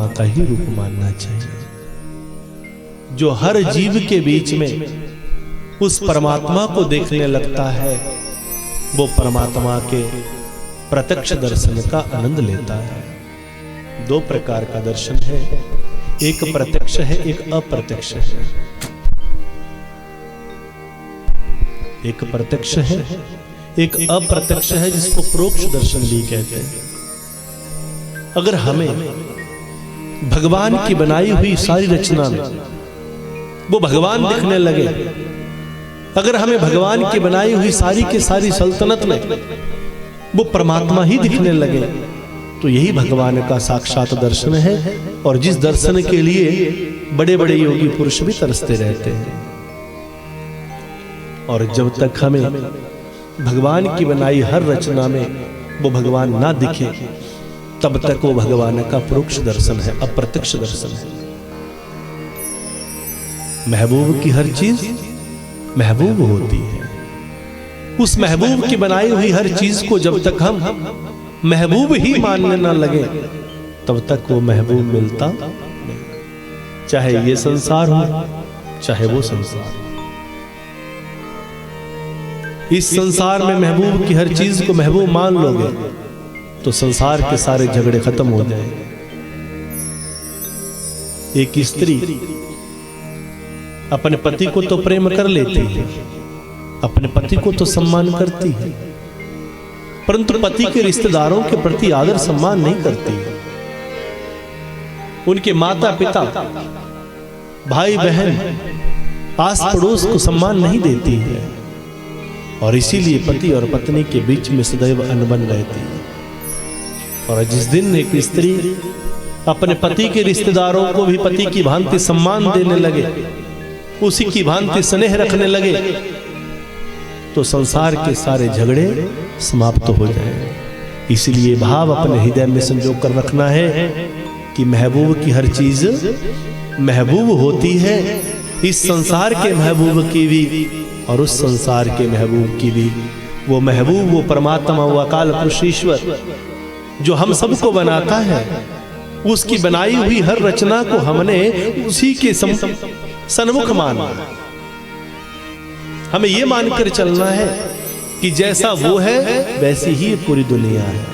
का ही रूप मानना चाहिए। जो हर जीव के बीच में उस परमात्मा को देखने लगता है, वो परमात्मा के प्रत्यक्ष दर्शन का आनंद लेता है। दो प्रकार का दर्शन है, एक प्रत्यक्ष है, एक अप्रत्यक्ष है। एक प्रत्यक्ष है, एक अप्रत्यक्ष है, जिसको परोक्ष दर्शन भी कहते हैं। अगर हमें भगवान की बनाई हुई सारी रचना में वो भगवान दिखने लगे, अगर हमें भगवान की बनाई हुई सारी की सारी सल्तनत में वो परमात्मा ही दिखने लगे, तो यही भगवान का साक्षात दर्शन है। और जिस दर्शन के लिए बड़े बड़े योगी पुरुष भी तरसते रहते हैं। और जब तक हमें भगवान की बनाई हर रचना में वो भगवान ना दिखे, तब तक वो भगवान का परोक्ष दर्शन है, अप्रत्यक्ष दर्शन है। महबूब की हर चीज महबूब होती है। उस महबूब की बनाई हुई हर चीज को जब तक हम महबूब ही मानने ना लगे, तब तक वो महबूब मिलता नहीं। चाहे ये संसार हो, चाहे वो संसार हो। इस संसार में महबूब की हर चीज को महबूब मान लोगे तो संसार के सारे झगड़े खत्म हो जाएंगे। एक स्त्री अपने पति को तो प्रेम कर लेती है, अपने पति को तो सम्मान करती है, परंतु पति के रिश्तेदारों के प्रति आदर सम्मान नहीं करती। उनके माता पिता, भाई बहन, आस पड़ोस को सम्मान नहीं देती है। और इसीलिए पति और पत्नी के बीच में सदैव अनबन रहती है। और जिस दिन एक स्त्री अपने पति के रिश्तेदारों को भी पति की भांति सम्मान देने लगे, उसी की भांति स्नेह रखने लगे, तो संसार के सारे झगड़े समाप्त हो जाएंगे। इसलिए भाव अपने हृदय में संजो कर रखना है कि महबूब की हर चीज महबूब होती है। इस संसार के महबूब की भी और उस संसार के महबूब की भी। वो महबूब, वो परमात्मा, वो अकाल पुरुष ईश्वर जो हम सबको बनाता है, उसकी बनाई हुई हर रचना को हमने उसी के सन्मुख माना। हमें यह मानकर चलना है कि जैसा वो है वैसी ही पूरी दुनिया है।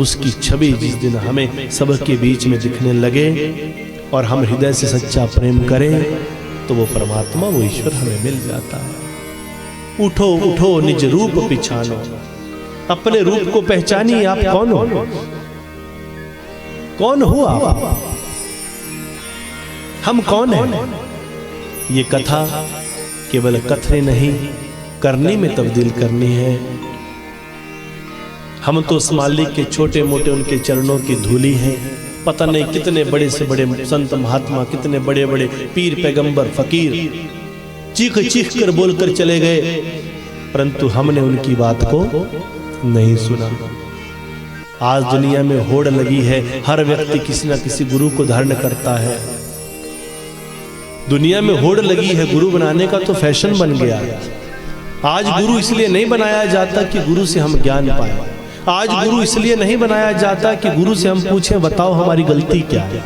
उसकी छवि जिस दिन हमें सबके बीच में दिखने लगे और हम हृदय से सच्चा प्रेम करें, तो वो परमात्मा, वो ईश्वर हमें मिल जाता है। उठो उठो निज रूप पिछानो, अपने रूप को पहचानिए। आप कौन हो? कौन हो आप? हम कौन हैं? ये कथा केवल कथने नहीं, करने में तब्दील करनी है। हम तो उस मालिक के छोटे मोटे उनके चरणों की धूली हैं। पता नहीं कितने बड़े से बड़े संत महात्मा, कितने बड़े बड़े पीर पैगंबर फकीर चीख चीख कर बोलकर चले गए, परंतु हमने उनकी बात को नहीं सुना। आज दुनिया में होड़ लगी है, हर व्यक्ति किसी न किसी गुरु को धारण करता है। दुनिया में होड़ लगी है, गुरु बनाने का तो फैशन बन गया है। आज गुरु इसलिए नहीं बनाया जाता कि गुरु से हम ज्ञान पाए। आज गुरु इसलिए नहीं बनाया जाता कि गुरु से हम पूछें बताओ हमारी गलती क्या है।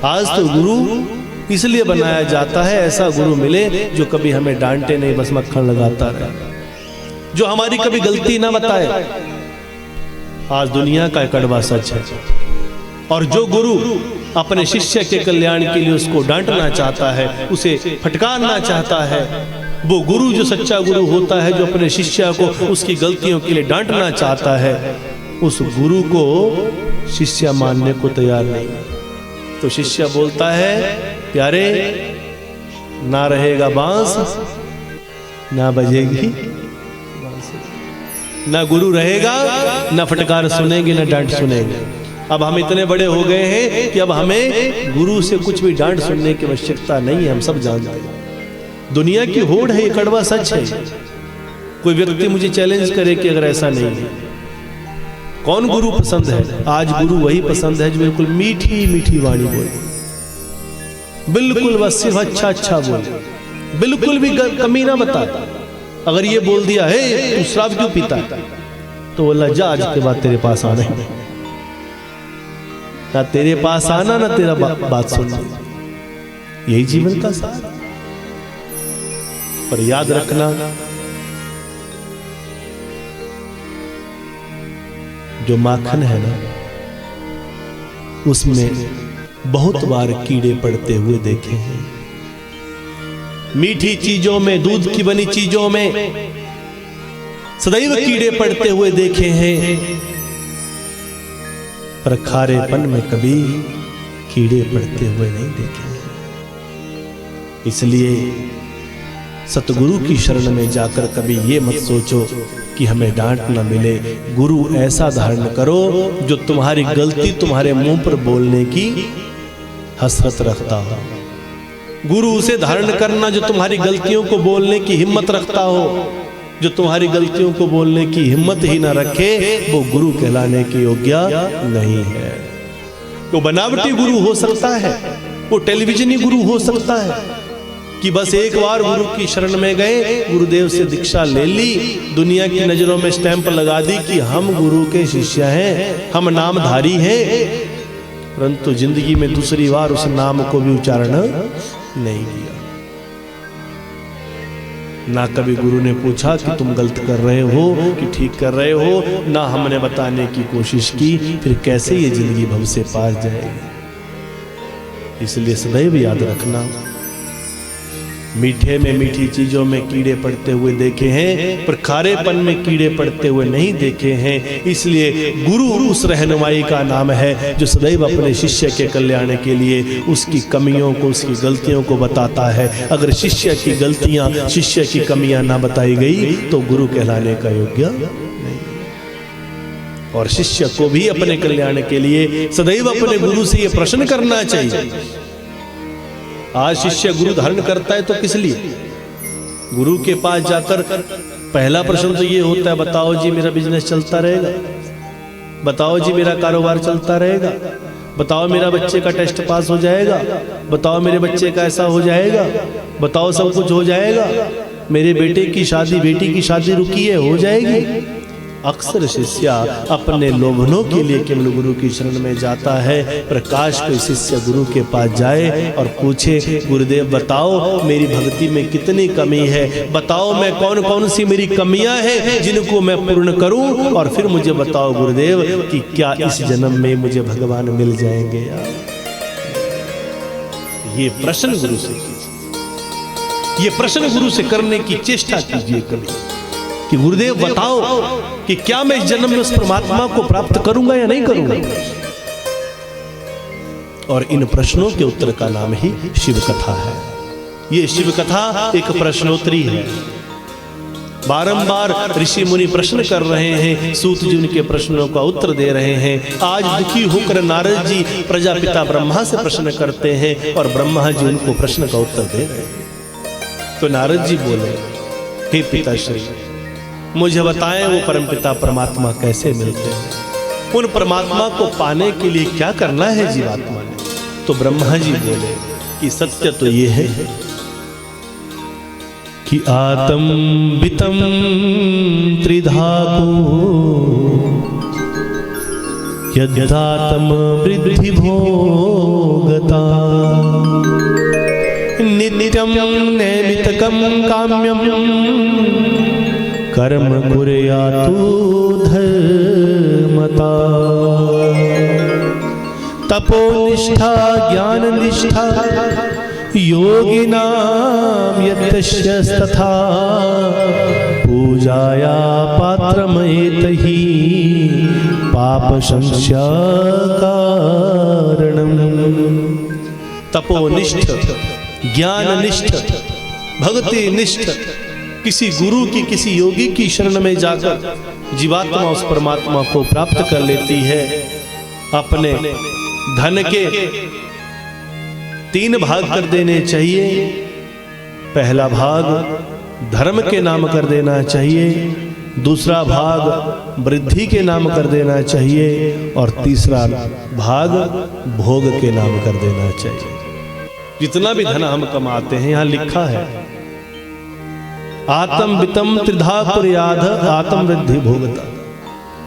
आज तो गुरु इसलिए बनाया जाता है ऐसा गुरु मिले जो कभी हमें डांटे नहीं, बस मक्खन लगाता रहे, जो हमारी कभी गलती ना बताए। आज दुनिया का कड़वा सच है। और जो गुरु अपने शिष्य के कल्याण के लिए उसको डांटना चाहता है, उसे फटकारना चाहता है, वो गुरु जो सच्चा गुरु होता है, जो अपने शिष्य को उसकी गलतियों के लिए डांटना चाहता है, उस गुरु को शिष्य मानने को तैयार नहीं। तो शिष्य बोलता है, प्यारे, ना रहेगा बांस ना बजेगी, ना गुरु रहेगा, ना फटकार सुनेंगे, ना डांट सुनेंगे। अब हम इतने बड़े हो गए हैं कि अब हमें गुरु से कुछ भी डांट सुनने की आवश्यकता नहीं है। हम सब जानते हैं दुनिया की होड़ है, ये कड़वा सच है। कोई व्यक्ति मुझे चैलेंज करे कि अगर ऐसा नहीं है, कौन गुरु पसंद है? आज गुरु वही पसंद है जो बिल्कुल मीठी मीठी वाणी बोले, बिल्कुल बस सिर्फ अच्छा अच्छा बोले, बिल्कुल भी कमी ना बता। अगर ये बोल दिया है तू शराब क्यों पीता है, तो बोला जा आज के बाद तेरे पास आना है। ना तेरे पास आना ना तेरा बात सुनना। यही जीवन का सार। पर याद रखना, जो माखन है ना, उसमें बहुत बार कीड़े पड़ते हुए देखे हैं। मीठी चीजों में, दूध की बनी चीजों में सदैव कीड़े पड़ते हुए देखे हैं, पर खारेपन में कभी कीड़े पड़ते हुए नहीं देखे हैं। इसलिए सतगुरु की शरण में जाकर कभी ये मत सोचो कि हमें डांट न मिले। गुरु ऐसा धारण करो जो तुम्हारी गलती तुम्हारे मुंह पर बोलने की हसरत रखता हो। गुरु उसे धारण करना जो तुम्हारी गलतियों को बोलने की हिम्मत रखता हो। जो तुम्हारी गलतियों को बोलने की हिम्मत ही ना रखे, वो गुरु कहलाने के योग्य नहीं है। वो बनावटी गुरु हो सकता है, वो टेलीविजनी गुरु हो सकता है कि बस एक बार गुरु की शरण में गए, गुरुदेव से दीक्षा ले ली, दुनिया की नजरों में स्टैंप लगा दी कि हम गुरु के शिष्य हैं, हम नामधारी हैं, परंतु जिंदगी में दूसरी बार उस नाम को भी उच्चारण नहीं किया। ना कभी गुरु ने पूछा कि तुम गलत कर रहे हो कि ठीक कर रहे हो, ना हमने बताने की कोशिश की, फिर कैसे ये जिंदगी भव से पार जाएगी। इसलिए सदैव याद रखना, मीठे में, मीठी चीजों में कीड़े पड़ते हुए देखे हैं, पर खारेपन में कीड़े पड़ते हुए नहीं देखे हैं। इसलिए गुरु उस रहनुमाई का नाम है जो सदैव अपने शिष्य के कल्याण के लिए उसकी कमियों को, उसकी गलतियों को बताता है। अगर शिष्य की गलतियां, शिष्य की कमियां ना बताई गई तो गुरु कहलाने का योग्य नहीं। और शिष्य को भी अपने कल्याण के लिए सदैव अपने गुरु से यह प्रश्न करना चाहिए। आज शिष्य गुरु धारण करता है तो किस लिए? गुरु के पास जाकर पहला प्रश्न तो ये होता है, बताओ जी मेरा बिजनेस चलता रहेगा, बताओ जी मेरा कारोबार चलता रहेगा, बताओ मेरा बच्चे का टेस्ट पास हो जाएगा, बताओ मेरे बच्चे का ऐसा हो जाएगा, बताओ सब कुछ हो जाएगा, मेरे बेटे की शादी, बेटी की शादी रुकी है, हो जाएगी। अक्सर शिष्य अपने लोभनों के लिए केवल गुरु की शरण में जाता है। प्रकाश कोई शिष्य गुरु के पास जाए और पूछे, गुरुदेव बताओ मेरी भक्ति में कितनी कमी है, बताओ मैं कौन कौन सी मेरी कमियां हैं जिनको मैं पूर्ण करूं, और फिर मुझे बताओ गुरुदेव कि क्या इस जन्म में मुझे भगवान मिल जाएंगे यार। ये प्रश्न गुरु से कीजिए, ये प्रश्न गुरु से करने की चेष्टा कीजिए कभी कि गुरुदेव बताओ कि क्या मैं इस जन्म में उस परमात्मा को प्राप्त करूंगा या नहीं करूंगा। और इन प्रश्नों के उत्तर का नाम ही शिव कथा है। ये शिव कथा एक प्रश्नोत्तरी है। बारंबार ऋषि मुनि प्रश्न कर रहे हैं, सूत जी उनके प्रश्नों का उत्तर दे रहे हैं। आज दुखी होकर नारद जी प्रजापिता ब्रह्मा से प्रश्न करते हैं और ब्रह्मा जी उनको प्रश्न का उत्तर दे रहे हैं। तो नारद जी बोले, हे पिताश्री मुझे बताएं वो परमपिता परमात्मा कैसे मिलते हैं, उन परमात्मा को पाने के लिए क्या करना है जीवात्मा ने। तो ब्रह्मा जी बोले कि सत्य तो ये है कि आत्म वितम त्रिधाको यदात्म वृद्धि भोगता नित्यम नैमित्तिकम काम्यम कर्म कुर्यातु धर्मता तपोनिष्ठा ज्ञाननिष्ठा योगिनां यतश्चस्तथा पूजाया पात्रमयेतहि पापसंस्या कारणम्। तपोनिष्ठ, ज्ञाननिष्ठ, भक्तिनिष्ठ किसी गुरु की, किसी योगी की शरण में जाकर जीवात्मा उस परमात्मा को प्राप्त कर लेती है। अपने धन के 3 भाग कर देने चाहिए। पहला भाग धर्म के नाम कर देना चाहिए, दूसरा भाग वृद्धि के नाम कर देना चाहिए, और तीसरा भाग भोग के नाम कर देना चाहिए। जितना भी धन हम कमाते हैं, यहां लिखा है आत्म वित्तम त्रिधा कुर्याद आत्म वृद्धि भोगता,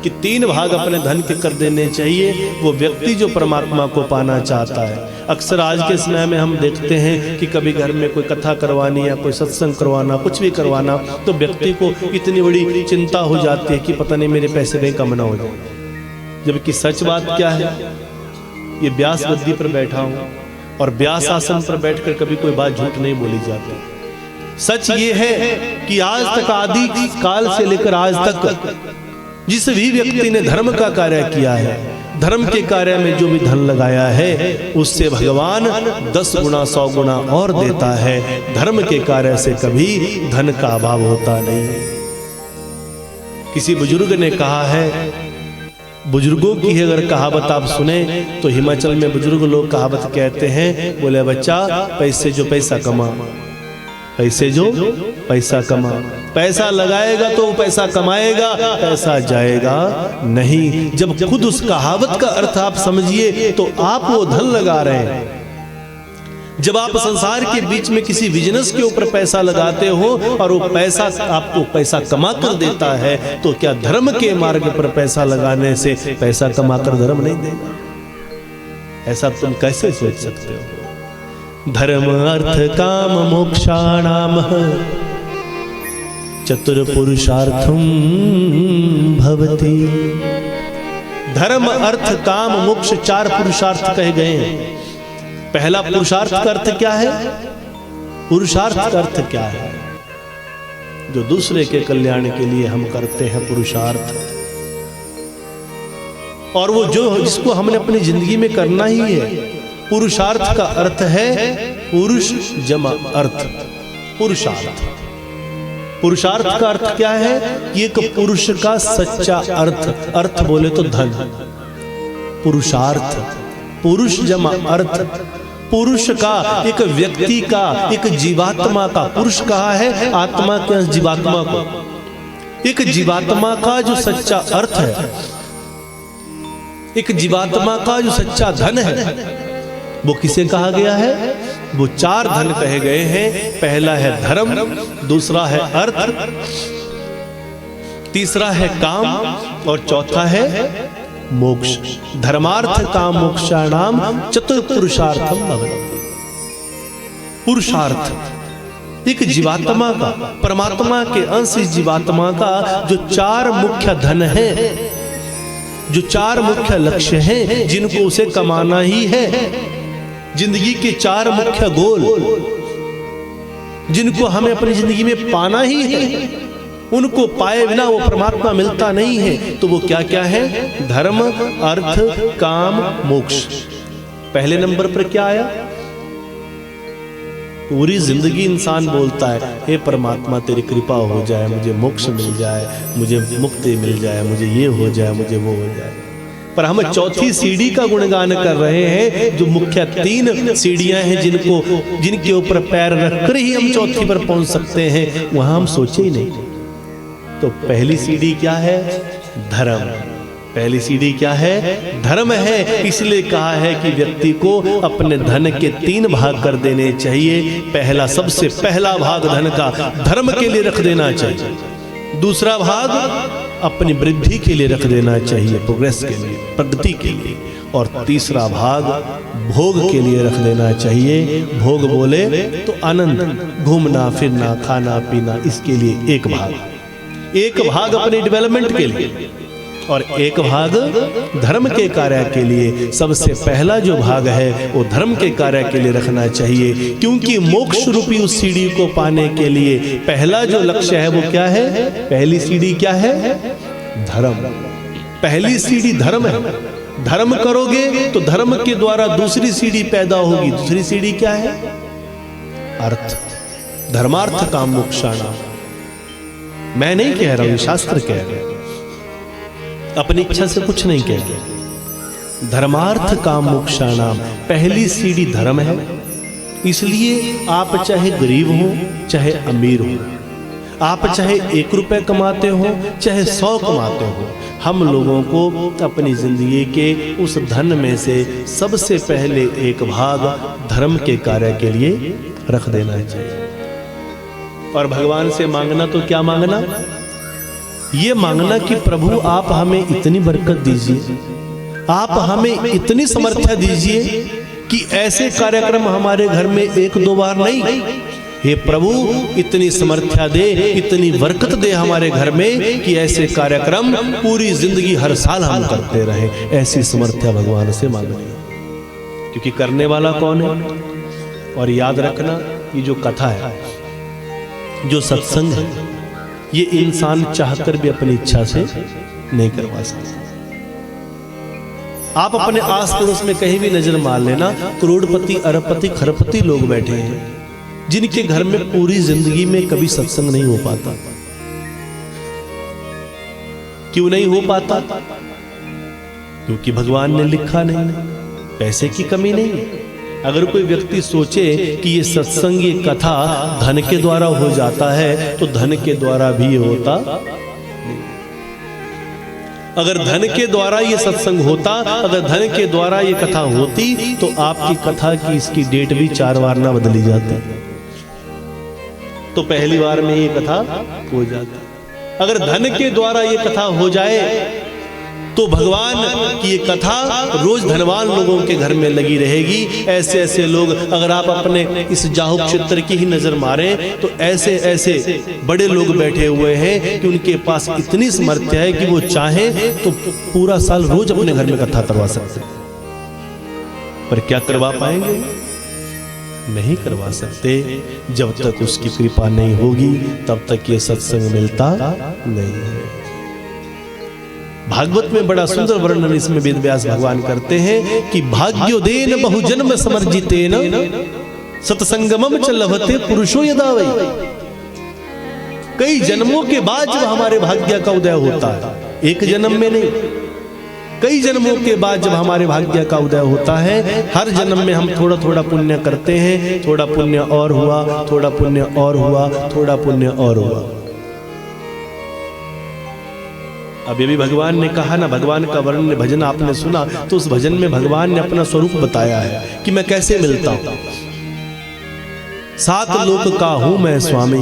कि 3 भाग अपने धन के कर देने चाहिए वो व्यक्ति जो परमात्मा को पाना चाहता है। अक्सर आज के समय में हम देखते हैं कि कभी घर में कोई कथा करवानी या कोई सत्संग करवाना, कुछ भी करवाना, तो व्यक्ति को इतनी बड़ी चिंता हो जाती है कि पता नहीं मेरे पैसे कहीं कम ना हो जाए। जबकि सच बात क्या है, ये व्यास गद्दी पर बैठा हूं और व्यास आसन पर बैठकर कभी कोई बात झूठ नहीं बोली जाती। सच ये है कि आज तक, आदि काल से लेकर आज तक, जिस भी व्यक्ति ने धर्म का कार्य किया है, धर्म के कार्य में जो भी धन लगाया है, उससे भगवान 10 गुना 100 गुना और देता है। धर्म के कार्य से कभी धन का अभाव होता नहीं। किसी बुजुर्ग ने कहा है, बुजुर्गों की अगर कहावत आप सुने तो हिमाचल में बुजुर्ग लोग कहावत कहते हैं, बोले बच्चा पैसे जो पैसा कमा, पैसे जो पैसा कमा, पैसा लगाएगा तो पैसा कमाएगा, पैसा जाएगा नहीं। जब खुद उस कहावत का अर्थ आप समझिए तो आप वो धन लगा रहे हैं। जब आप संसार के बीच में किसी बिजनेस के ऊपर पैसा लगाते हो और वो पैसा आपको पैसा कमा कर देता है, तो क्या धर्म के मार्ग पर पैसा लगाने से पैसा कमाकर धर्म नहीं देगा? ऐसा तुम कैसे सोच सकते हो? धर्म अर्थ काम मोक्षाणाम चतुर्पुरुषार्थम भवति। धर्म अर्थ काम मोक्ष 4 पुरुषार्थ कहे गए हैं। पहला पुरुषार्थ का अर्थ क्या है? पुरुषार्थ का अर्थ क्या है? जो दूसरे के कल्याण के लिए हम करते हैं पुरुषार्थ, और वो जो जिसको हमने अपनी जिंदगी में करना ही है। पुरुषार्थ का अर्थ है पुरुष जमा अर्थ, पुरुषार्थ। पुरुषार्थ का अर्थ क्या है कि एक पुरुष का सच्चा अर्थ, अर्थ बोले तो धन, पुरुषार्थ, पुरुष जमा अर्थ, पुरुष का, एक व्यक्ति का, एक जीवात्मा का। पुरुष कहा है आत्मा के जीवात्मा को। एक जीवात्मा का जो सच्चा अर्थ है, एक जीवात्मा का जो सच्चा धन है, वो किसे कहा गया है? वो 4 धन कहे गए हैं। पहला है धर्म, दूसरा है अर्थ, तीसरा है काम और चौथा है मोक्ष। धर्मार्थ काम मोक्षाणाम चतुर्पुरुषार्थम भवति। पुरुषार्थ एक जीवात्मा का, परमात्मा के अंश इस जीवात्मा का जो 4 मुख्य धन है, जो 4 मुख्य लक्ष्य हैं, जिनको उसे कमाना ही है। जिंदगी के 4 मुख्य गोल, जिनको हमें अपनी जिंदगी में पाना ही है, उनको पाए बिना वो परमात्मा मिलता नहीं है। तो वो क्या क्या है? धर्म, अर्थ, काम, मोक्ष। पहले नंबर पर क्या आया? पूरी जिंदगी इंसान बोलता है, हे परमात्मा तेरी कृपा हो जाए, मुझे मोक्ष मिल जाए, मुझे मुक्ति मिल जाए, मुझे ये हो जाए, मुझे वो हो जाए। पर हम 4थी सीढ़ी का गुणगान कर रहे हैं, जो मुख्य 3 सीढ़ियां हैं, जिनके ऊपर पैर रखकर ही हम 4थी पर पहुंच सकते हैं, वहां हम सोचे ही नहीं। तो पहली सीढ़ी क्या है? धर्म। पहली सीढ़ी क्या है? धर्म है। इसलिए कहा है कि व्यक्ति को अपने धन के 3 भाग कर देने चाहिए। पहला, सबसे पहला भाग धन का धर्म के लिए रख देना चाहिए। दूसरा भाग अपनी वृद्धि के लिए रख देना चाहिए, प्रोग्रेस के लिए, प्रगति के लिए। और तीसरा भाग भोग के लिए रख देना चाहिए। भोग बोले तो आनंद, घूमना फिरना, खाना पीना, इसके लिए एक भाग अपने डेवलपमेंट के लिए और एक भाग धर्म के कार्य के लिए। सबसे पहला जो भाग है वो धर्म के कार्य के लिए रखना चाहिए, क्योंकि मोक्ष रूपी उस सीढ़ी को पाने के लिए पहला जो लक्ष्य है वो क्या है? पहली सीढ़ी क्या है? धर्म। पहली सीढ़ी धर्म है। धर्म करोगे तो धर्म के द्वारा दूसरी सीढ़ी पैदा होगी। दूसरी सीढ़ी क्या है? अर्थ। धर्मार्थ काम मोक्षाणाम। मैं नहीं कह रहा हूं, शास्त्र कह रहे हैं, अपनी इच्छा से कुछ नहीं कह रहे। धर्मार्थ काम मोक्षाणाम, पहली सीढ़ी धर्म है। इसलिए आप चाहे गरीब हो चाहे अमीर हो, आप चाहे 1 रुपए कमाते हो चाहे 100 कमाते हो, हम लोगों को अपनी जिंदगी के उस धन में से सबसे पहले एक भाग धर्म के कार्य के लिए रख देना चाहिए। और भगवान से मांगना तो क्या मांगना? ये मांगना कि प्रभु आप हमें इतनी बरकत दीजिए, आप हमें इतनी समर्थ्य दीजिए कि ऐसे कार्यक्रम हमारे घर में एक दो बार नहीं, हे प्रभु इतनी समर्थ्या दे, इतनी बरकत दे हमारे घर में कि ऐसे कार्यक्रम पूरी जिंदगी हर साल हम करते रहे। ऐसी समर्थ्या भगवान से मांगनी, क्योंकि करने वाला कौन है। और याद रखना, ये जो कथा है, जो सत्संग है, ये इंसान चाहकर भी अपनी इच्छा से नहीं करवा सकता। आप अपने आस पड़ोस में कहीं भी नजर मार लेना, करोड़पति, अरबपति, खरबपति लोग बैठे हैं जिनके घर में पूरी जिंदगी में कभी सत्संग नहीं हो पाता। क्यों नहीं हो पाता? क्योंकि भगवान ने लिखा नहीं, पैसे की कमी नहीं। अगर कोई व्यक्ति सोचे कि ये सत्संग, ये कथा धन के द्वारा हो जाता है, तो धन के द्वारा भी होता। अगर धन के द्वारा ये सत्संग होता, अगर धन के द्वारा ये कथा होती, तो आपकी कथा की इसकी डेट भी 4 बार ना बदली जाती, तो पहली बार में ये कथा हो जाती। अगर धन के द्वारा ये कथा हो जाए, तो भगवान की ये कथा रोज धनवान लोगों के घर में लगी रहेगी। ऐसे ऐसे लोग, अगर आप अपने इस जाहू क्षेत्र की ही नजर मारें, तो ऐसे ऐसे बड़े लोग बैठे हुए हैं कि उनके पास इतनी सामर्थ्य है कि वो चाहें तो पूरा साल रोज अपने घर में कथा करवा सकते हैं। पर क्या करवा पाएंगे? नहीं करवा सकते। जब तक उसकी कृपा नहीं होगी, तब तक ये सत्संग मिलता नहीं है। भागवत में बड़ा सुंदर वर्णन इसमें वेद व्यास भगवान करते हैं कि भाग्योदेन बहुजन्म समर्जितेन सत्संगमम च लभते पुरुषो यदा वै। कई जन्मों के बाद जब हमारे भाग्य का उदय होता है, एक जन्म में नहीं, कई जन्मों के बाद जब हमारे भाग्य का उदय होता है, हर जन्म में हम थोड़ा थोड़ा पुण्य करते हैं, थोड़ा पुण्य और हुआ, थोड़ा पुण्य और हुआ, थोड़ा पुण्य और हुआ। अब ये भी भगवान ने कहा ना, भगवान का वर्णन भजन आपने सुना, तो उस भजन में भगवान ने अपना स्वरूप बताया है कि मैं कैसे मिलता हूं। 7 लोक का हूं मैं स्वामी,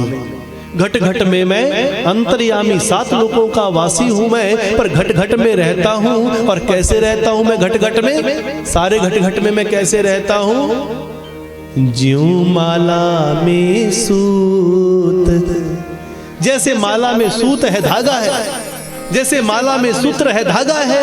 घट घट में मैं अंतर्यामी। 7 लोकों का वासी हूं मैं, पर घट घट में रहता हूं। और कैसे रहता हूं मैं घट घट में? सारे घट घट में मैं कैसे रहता हूं? ज्यों माला में सूत, जैसे माला में सूत है, धागा है, जैसे माला में सूत्र है, धागा है,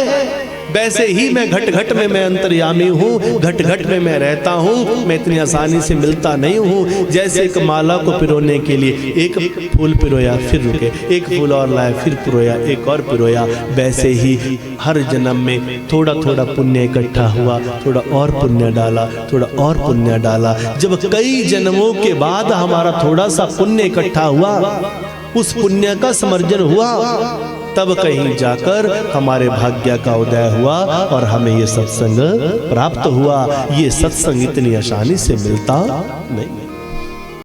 वैसे ही मैं घट घट में मैं अंतर्यामी हूँ। घट घट में मैं रहता हूँ। मैं इतनी आसानी से मिलता नहीं हूँ। जैसे एक माला को पिरोने के लिए एक फूल पिरोया, फिर रुके, एक फूल और लाए, फिर पिरोया, एक और पिरोया, वैसे ही हर जन्म में थोड़ा थोड़ा पुण्य इकट्ठा हुआ, थोड़ा और पुण्य डाला, थोड़ा और पुण्य डाला। जब कई जन्मों के बाद हमारा थोड़ा सा पुण्य इकट्ठा हुआ, उस पुण्य का समर्जन हुआ, तब कहीं जाकर हमारे भाग्य का उदय हुआ और हमें ये सत्संग प्राप्त हुआ। ये सत्संग इतनी आसानी से मिलता नहीं।